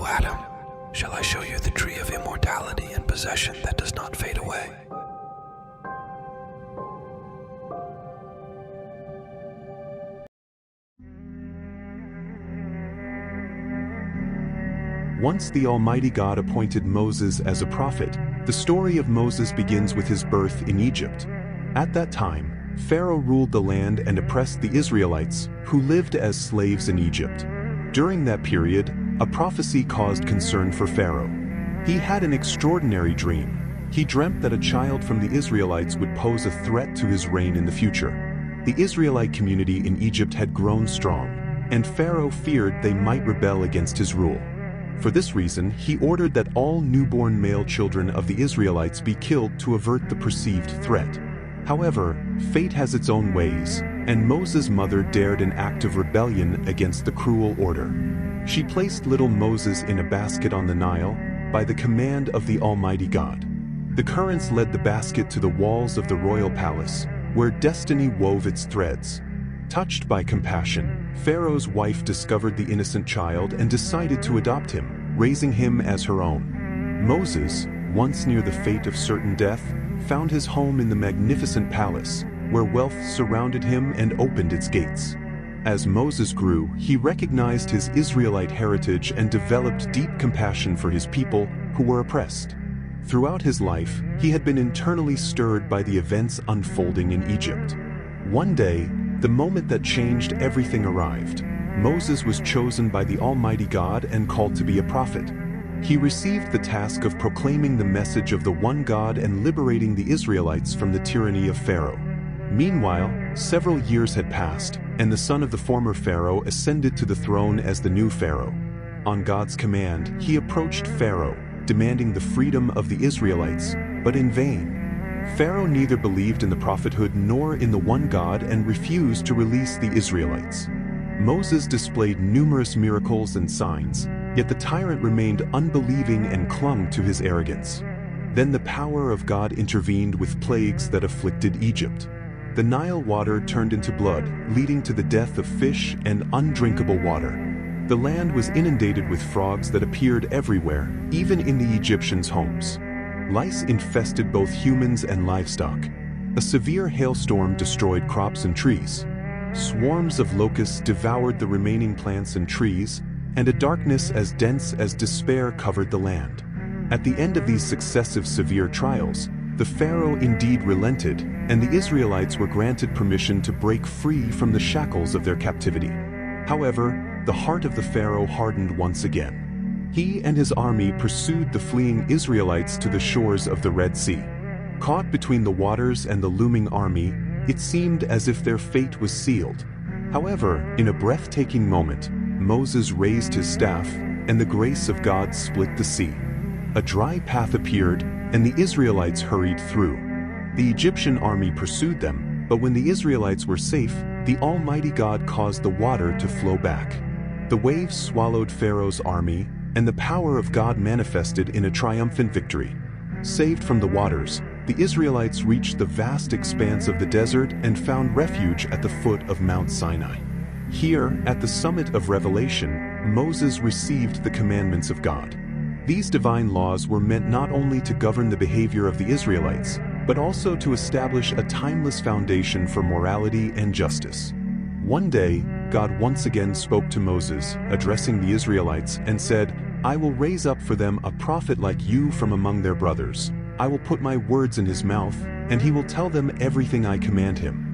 O Adam, shall I show you the tree of immortality and possession that does not fade away? Once the Almighty God appointed Moses as a prophet, the story of Moses begins with his birth in Egypt. At that time, Pharaoh ruled the land and oppressed the Israelites, who lived as slaves in Egypt. During that period, a prophecy caused concern for Pharaoh. He had an extraordinary dream. He dreamt that a child from the Israelites would pose a threat to his reign in the future. The Israelite community in Egypt had grown strong, and Pharaoh feared they might rebel against his rule. For this reason, he ordered that all newborn male children of the Israelites be killed to avert the perceived threat. However, fate has its own ways, and Moses' mother dared an act of rebellion against the cruel order. She placed little Moses in a basket on the Nile by the command of the Almighty God. The currents led the basket to the walls of the royal palace, where destiny wove its threads. Touched by compassion, Pharaoh's wife discovered the innocent child and decided to adopt him, raising him as her own. Moses, once near the fate of certain death, found his home in the magnificent palace, where wealth surrounded him and opened its gates. As Moses grew, he recognized his Israelite heritage and developed deep compassion for his people who were oppressed. Throughout his life, he had been internally stirred by the events unfolding in Egypt. One day, the moment that changed everything arrived. Moses was chosen by the Almighty God and called to be a prophet. He received the task of proclaiming the message of the one God and liberating the Israelites from the tyranny of Pharaoh. Meanwhile, several years had passed, and the son of the former Pharaoh ascended to the throne as the new Pharaoh. On God's command, he approached Pharaoh, demanding the freedom of the Israelites, but in vain. Pharaoh neither believed in the prophethood nor in the one God and refused to release the Israelites. Moses displayed numerous miracles and signs, yet the tyrant remained unbelieving and clung to his arrogance. Then the power of God intervened with plagues that afflicted Egypt. The Nile water turned into blood, leading to the death of fish and undrinkable water. The land was inundated with frogs that appeared everywhere, even in the Egyptians' homes. Lice infested both humans and livestock. A severe hailstorm destroyed crops and trees. Swarms of locusts devoured the remaining plants and trees, and a darkness as dense as despair covered the land. At the end of these successive severe trials, the Pharaoh indeed relented, and the Israelites were granted permission to break free from the shackles of their captivity. However, the heart of the Pharaoh hardened once again. He and his army pursued the fleeing Israelites to the shores of the Red Sea. Caught between the waters and the looming army, it seemed as if their fate was sealed. However, in a breathtaking moment, Moses raised his staff, and the grace of God split the sea. A dry path appeared, and the Israelites hurried through. The Egyptian army pursued them, but when the Israelites were safe, the Almighty God caused the water to flow back. The waves swallowed Pharaoh's army, and the power of God manifested in a triumphant victory. Saved from the waters, the Israelites reached the vast expanse of the desert and found refuge at the foot of Mount Sinai. Here, at the summit of Revelation, Moses received the commandments of God. These divine laws were meant not only to govern the behavior of the Israelites, but also to establish a timeless foundation for morality and justice. One day, God once again spoke to Moses, addressing the Israelites, and said, "I will raise up for them a prophet like you from among their brothers. I will put my words in his mouth, and he will tell them everything I command him.